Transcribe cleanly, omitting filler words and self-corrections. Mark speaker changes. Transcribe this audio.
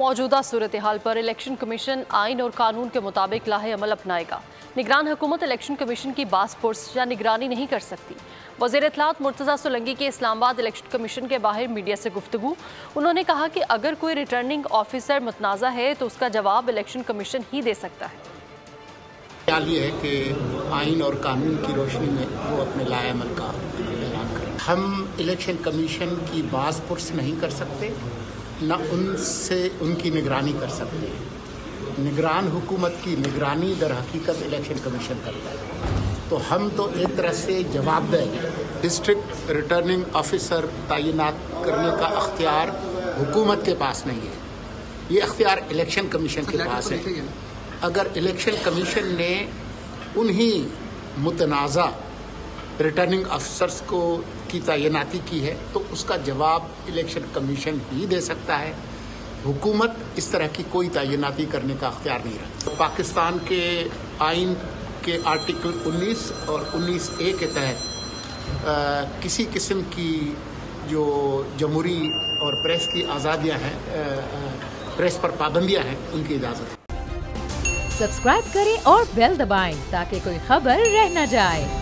Speaker 1: मौजूदा सूरत हाल पर election commission आइन और कानून के मुताबिक लाहे अमल अपनाएगा। निगरान हुकूमत इलेक्शन कमीशन की बास पुर्स या निगरानी नहीं कर सकती। वज़ीर इत्तलात मुर्तज़ा सोलंकी की इस्लामाबाद इलेक्शन कमीशन के बाहर मीडिया से गुफ्तगू। उन्होंने कहा कि अगर कोई रिटर्निंग ऑफिसर मुतनाज़ा है तो उसका जवाब इलेक्शन कमीशन ही दे सकता है।
Speaker 2: ख्याल ये है कि आइन और कानून की रोशनी में वो अपने लाएअमल का ऐलान करें। हम इलेक्शन कमीशन की बास पुर्स नहीं कर सकते, न उनसे उनकी निगरानी कर सकते हैं। निगरान हुकूमत की निगरानी दर हकीकत इलेक्शन कमीशन करता है। तो हम तो एक तरह से जवाबदेह डिस्ट्रिक्ट रिटर्निंग ऑफिसर तैनात करने का अख्तियार हुकूमत के पास नहीं है, ये अख्तियार इलेक्शन कमीशन के पास है। अगर इलेक्शन कमीशन ने उन्हीं मुतनाज़ा रिटर्निंग अफसर्स को की तैनाती की है तो उसका जवाब इलेक्शन कमीशन ही दे सकता है। हुकूमत इस तरह की कोई तैनाती करने का अख्तियार नहीं रखती। पाकिस्तान के आइन के आर्टिकल 19 और 19A के तहत किसी किस्म की जो जमहूरी और प्रेस की आज़ादियाँ हैं, प्रेस पर पाबंदियाँ हैं, उनकी इजाज़त है।
Speaker 3: सब्सक्राइब करें और बेल दबाएं ताकि कोई खबर रह न जाए।